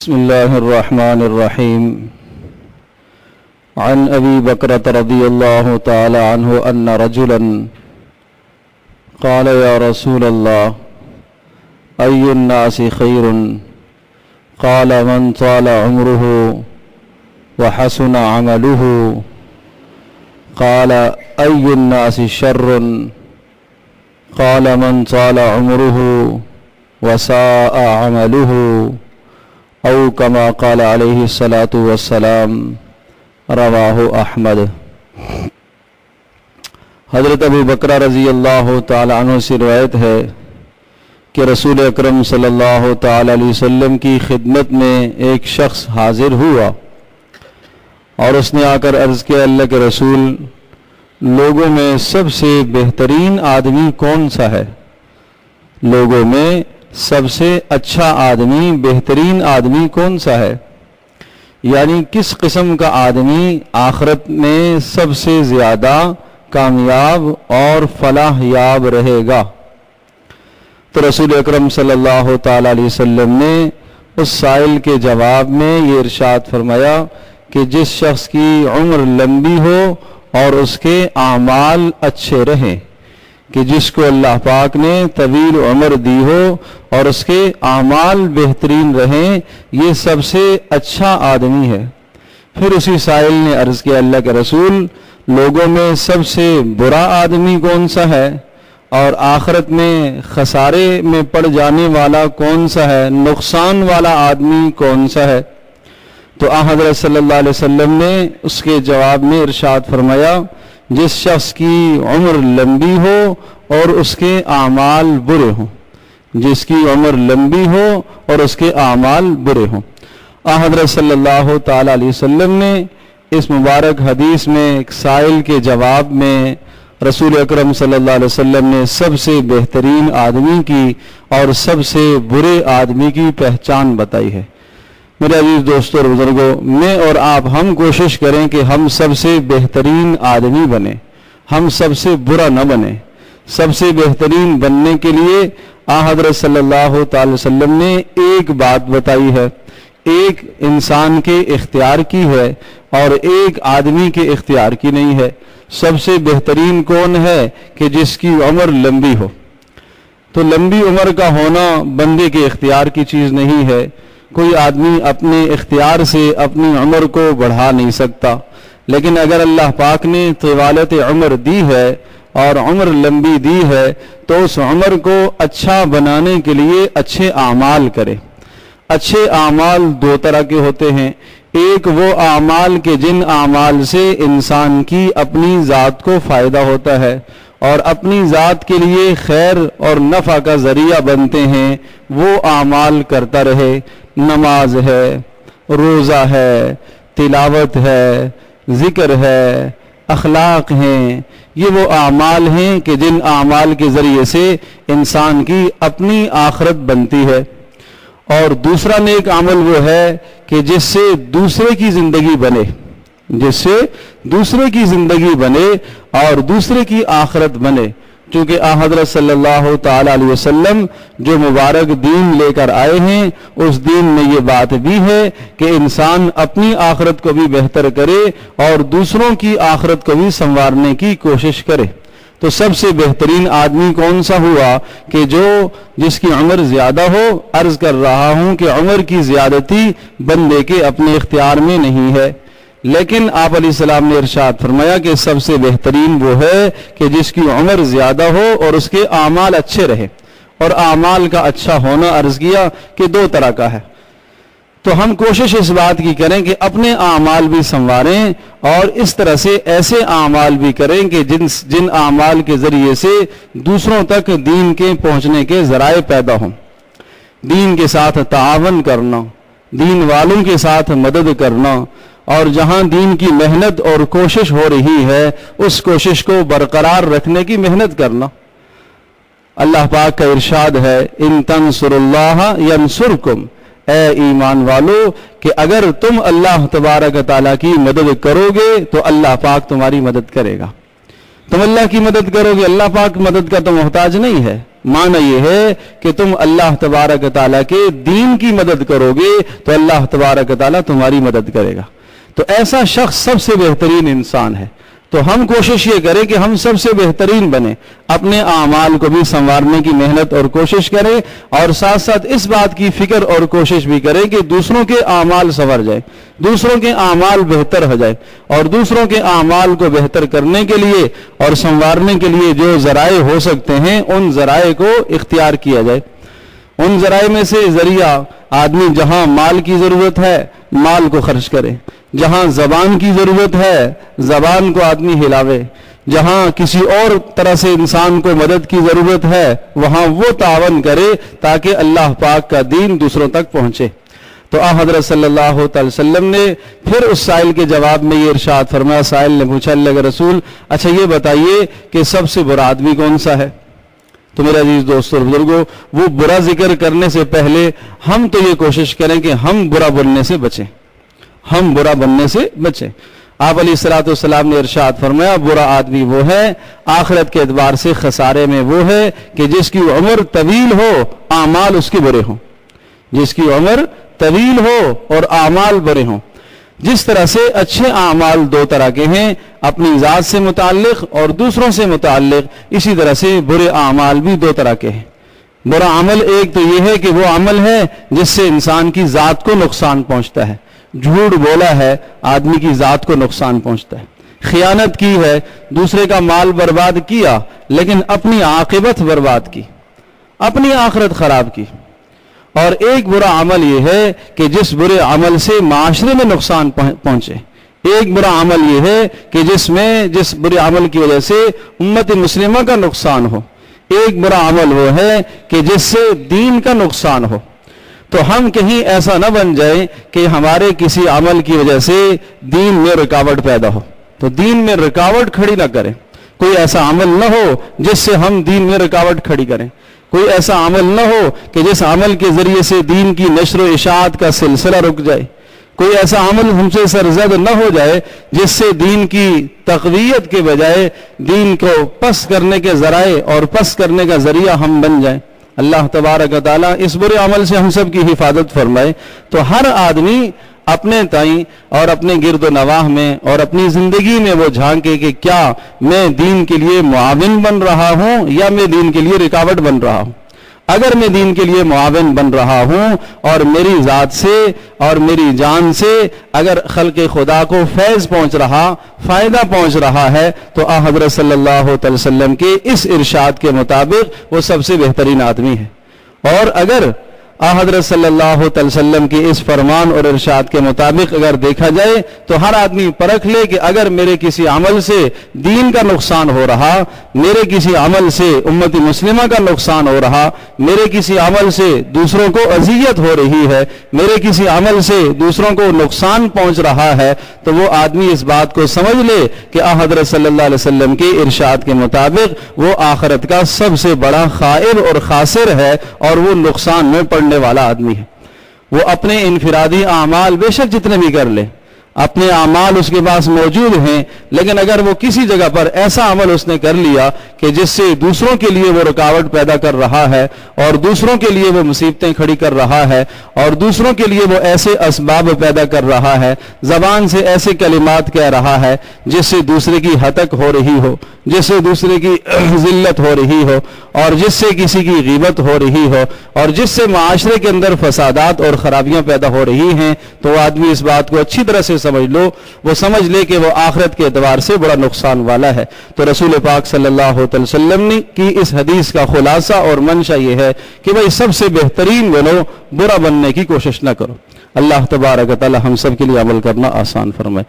بسم الله الرحمن الرحيم. عن أبي بكرة رضي الله تعالى عنه أن رجلا قال يا رسول الله أي الناس خير؟ قال من طال عمره وحسن عمله. قال أي الناس شر؟ قال من طال عمره وساء عمله او کما قال علیہ الصلاۃ والسلام. رواہ احمد. حضرت ابو بکرہ رضی اللہ تعالی عنہ سے روایت ہے کہ رسول اکرم صلی اللہ تعالی علیہ وسلم کی خدمت میں ایک شخص حاضر ہوا اور اس نے آ کر عرض کیا اللہ کے رسول، لوگوں میں سب سے بہترین آدمی کون سا ہے؟ لوگوں میں سب سے اچھا آدمی، بہترین آدمی کون سا ہے؟ یعنی کس قسم کا آدمی آخرت میں سب سے زیادہ کامیاب اور فلاح یاب رہے گا؟ تو رسول اکرم صلی اللہ تعالی علیہ وسلم نے اس سائل کے جواب میں یہ ارشاد فرمایا کہ جس شخص کی عمر لمبی ہو اور اس کے اعمال اچھے رہیں، کہ جس کو اللہ پاک نے طویل عمر دی ہو اور اس کے اعمال بہترین رہیں، یہ سب سے اچھا آدمی ہے. پھر اسی سائل نے عرض کیا اللہ کے رسول، لوگوں میں سب سے برا آدمی کون سا ہے اور آخرت میں خسارے میں پڑ جانے والا کون سا ہے، نقصان والا آدمی کون سا ہے؟ تو حضرت صلی اللہ علیہ وسلم نے اس کے جواب میں ارشاد فرمایا جس شخص کی عمر لمبی ہو اور اس کے اعمال برے ہوں. جس کی عمر لمبی ہو اور اس کے اعمال برے ہوں. حضرت صلی اللہ تعالی علیہ وسلم نے اس مبارک حدیث میں ایک سائل کے جواب میں رسول اکرم صلی اللہ علیہ وسلم نے سب سے بہترین آدمی کی اور سب سے برے آدمی کی پہچان بتائی ہے. میرے عزیز دوستوں اور بزرگوں، میں اور آپ ہم کوشش کریں کہ ہم سب سے بہترین آدمی بنیں، ہم سب سے برا نہ بنیں. سب سے بہترین بننے کے لیے حضرت صلی اللہ تعالی وسلم نے ایک بات بتائی ہے، ایک انسان کے اختیار کی ہے اور ایک آدمی کے اختیار کی نہیں ہے. سب سے بہترین کون ہے؟ کہ جس کی عمر لمبی ہو. تو لمبی عمر کا ہونا بندے کے اختیار کی چیز نہیں ہے. کوئی آدمی اپنے اختیار سے اپنی عمر کو بڑھا نہیں سکتا، لیکن اگر اللہ پاک نے طوالت عمر دی ہے اور عمر لمبی دی ہے تو اس عمر کو اچھا بنانے کے لیے اچھے اعمال کرے. اچھے اعمال دو طرح کے ہوتے ہیں. ایک وہ اعمال کے جن اعمال سے انسان کی اپنی ذات کو فائدہ ہوتا ہے اور اپنی ذات کے لیے خیر اور نفع کا ذریعہ بنتے ہیں، وہ اعمال کرتا رہے. نماز ہے، روزہ ہے، تلاوت ہے، ذکر ہے، اخلاق ہیں. یہ وہ اعمال ہیں کہ جن اعمال کے ذریعے سے انسان کی اپنی آخرت بنتی ہے. اور دوسرا نیک عمل وہ ہے کہ جس سے دوسرے کی زندگی بنے، جس سے دوسرے کی زندگی بنے اور دوسرے کی آخرت بنے. چونکہ حضرت صلی اللہ تعالی علیہ وسلم جو مبارک دین لے کر آئے ہیں، اس دین میں یہ بات بھی ہے کہ انسان اپنی آخرت کو بھی بہتر کرے اور دوسروں کی آخرت کو بھی سنوارنے کی کوشش کرے. تو سب سے بہترین آدمی کون سا ہوا؟ کہ جس کی عمر زیادہ ہو. عرض کر رہا ہوں کہ عمر کی زیادتی بندے کے اپنے اختیار میں نہیں ہے، لیکن آپ علیہ السلام نے ارشاد فرمایا کہ سب سے بہترین وہ ہے کہ جس کی عمر زیادہ ہو اور اس کے اعمال اچھے رہے. اور اعمال کا اچھا ہونا عرض کیا کہ دو طرح کا ہے. تو ہم کوشش اس بات کی کریں کہ اپنے اعمال بھی سنواریں اور اس طرح سے ایسے اعمال بھی کریں کہ جن اعمال کے ذریعے سے دوسروں تک دین کے پہنچنے کے ذرائع پیدا ہوں. دین کے ساتھ تعاون کرنا، دین والوں کے ساتھ مدد کرنا، اور جہاں دین کی محنت اور کوشش ہو رہی ہے اس کوشش کو برقرار رکھنے کی محنت کرنا. اللہ پاک کا ارشاد ہے ان تنصروا اللہ ینصرکم، اے ایمان والو کہ اگر تم اللہ تبارک تعالیٰ کی مدد کرو گے تو اللہ پاک تمہاری مدد کرے گا. تم اللہ کی مدد کرو گے، اللہ پاک مدد کا تو محتاج نہیں ہے. معنی یہ ہے کہ تم اللہ تبارک تعالیٰ کے دین کی مدد کرو گے تو اللہ تبارک تعالیٰ تمہاری مدد کرے گا. تو ایسا شخص سب سے بہترین انسان ہے. تو ہم کوشش یہ کریں کہ ہم سب سے بہترین بنیں, اپنے اعمال کو بھی سنوارنے کی محنت اور کوشش کریں, اور ساتھ ساتھ اس بات کی فکر اور کوشش بھی کریں کہ دوسروں کے اعمال سنور جائیں, دوسروں کے اعمال بہتر ہو جائیں, اور دوسروں کے اعمال کو بہتر کرنے کے لیے اور سنوارنے کے لیے جو ذرائع ہو سکتے ہیں ان ذرائع کو اختیار کیا جائے. ان ذرائع میں سے ذریعہ آدمی جہاں مال کی ضرورت ہے مال کو خرچ کرے, جہاں زبان کی ضرورت ہے زبان کو آدمی ہلاوے, جہاں کسی اور طرح سے انسان کو مدد کی ضرورت ہے وہاں وہ تعاون کرے تاکہ اللہ پاک کا دین دوسروں تک پہنچے. تو حضرت صلی اللہ تعالی وسلم نے پھر اس سائل کے جواب میں یہ ارشاد فرمایا. سائل نے پوچھا اللہ کے رسول اچھا یہ بتائیے کہ سب سے برا آدمی کون سا ہے؟ تو میرے عزیز دوستو اور بزرگوں, وہ برا ذکر کرنے سے پہلے ہم تو یہ کوشش کریں کہ ہم برا بننے سے بچیں, ہم برا بننے سے بچیں. آپ علیہ الصلوۃ والسلام نے ارشاد فرمایا برا آدمی وہ ہے, آخرت کے اعتبار سے خسارے میں وہ ہے کہ جس کی عمر طویل ہو اعمال اس کے برے ہوں, جس کی عمر طویل ہو اور اعمال برے ہوں. جس طرح سے اچھے اعمال دو طرح کے ہیں, اپنی ذات سے متعلق اور دوسروں سے متعلق, اسی طرح سے برے اعمال بھی دو طرح کے ہیں. برا عمل ایک تو یہ ہے کہ وہ عمل ہے جس سے انسان کی ذات کو نقصان پہنچتا ہے, جھوٹ بولا ہے آدمی کی ذات کو نقصان پہنچتا ہے, خیانت کی ہے دوسرے کا مال برباد کیا لیکن اپنی عاقبت برباد کی, اپنی آخرت خراب کی. اور ایک برا عمل یہ ہے کہ جس برے عمل سے معاشرے میں نقصان پہنچے. ایک برا عمل یہ ہے کہ جس برے عمل کی وجہ سے امت مسلمہ کا نقصان ہو. ایک برا عمل وہ ہے کہ جس سے دین کا نقصان ہو. تو ہم کہیں ایسا نہ بن جائے کہ ہمارے کسی عمل کی وجہ سے دین میں رکاوٹ پیدا ہو, تو دین میں رکاوٹ کھڑی نہ کریں. کوئی ایسا عمل نہ ہو جس سے ہم دین میں رکاوٹ کھڑی کریں. کوئی ایسا عمل نہ ہو کہ جس عمل کے ذریعے سے دین کی نشر و اشاعت کا سلسلہ رک جائے. کوئی ایسا عمل ہم سے سرزد نہ ہو جائے جس سے دین کی تقویت کے بجائے دین کو پس کرنے کے ذرائع اور پس کرنے کا ذریعہ ہم بن جائیں. اللہ تبارک و تعالیٰ اس برے عمل سے ہم سب کی حفاظت فرمائے. تو ہر آدمی اپنے تائیں اور اپنے گرد و نواح میں اور اپنی زندگی میں وہ جھانکے کہ کیا میں دین کے لیے معاون بن رہا ہوں یا میں دین کے لیے رکاوٹ بن رہا ہوں. اگر میں دین کے لیے معاون بن رہا ہوں اور میری ذات سے اور میری جان سے اگر خلق خدا کو فیض پہنچ رہا, فائدہ پہنچ رہا ہے, تو حضرت صلی اللہ علیہ وسلم کے اس ارشاد کے مطابق وہ سب سے بہترین آدمی ہے. اور اگر حضرت صلی اللہ علیہ وسلم کے اس فرمان اور ارشاد کے مطابق اگر دیکھا جائے تو ہر آدمی پرکھ لے کہ اگر میرے کسی عمل سے دین کا نقصان ہو رہا, میرے کسی عمل سے امت مسلمہ کا نقصان ہو رہا, میرے کسی عمل سے دوسروں کو اذیت ہو رہی ہے, میرے کسی عمل سے دوسروں کو نقصان پہنچ رہا ہے, تو وہ آدمی اس بات کو سمجھ لے کہ حضرت صلی اللہ علیہ وسلم کے ارشاد کے مطابق وہ آخرت کا سب سے بڑا خائب اور خاسر ہے اور وہ نقصان میں پڑنے والا آدمی ہے. وہ اپنے انفرادی اعمال بے شک جتنے بھی کر لے, اپنے اعمال اس کے پاس موجود ہیں, لیکن اگر وہ کسی جگہ پر ایسا عمل اس نے کر لیا کہ جس سے دوسروں کے لیے وہ رکاوٹ پیدا کر رہا ہے اور دوسروں کے لیے وہ مصیبتیں کھڑی کر رہا ہے اور دوسروں کے لیے وہ ایسے اسباب پیدا کر رہا ہے, زبان سے ایسے کلمات کہہ رہا ہے جس سے دوسرے کی ہتک ہو رہی ہو, جس سے دوسرے کی ذلت ہو رہی ہو, اور جس سے کسی کی غیبت ہو رہی ہو, اور جس سے معاشرے کے اندر فسادات اور خرابیاں پیدا ہو رہی ہیں, تو وہ آدمی اس بات کو اچھی طرح سے سمجھ لو, وہ سمجھ لے کہ وہ آخرت کے اعتبار سے بڑا نقصان والا ہے. تو رسول پاک صلی اللہ علیہ وسلم نے کی اس حدیث کا خلاصہ اور منشا یہ ہے کہ بھئی سب سے بہترین بنو, برا بننے کی کوشش نہ کرو. اللہ تبارک و تعالی ہم سب کے لیے عمل کرنا آسان فرمائے.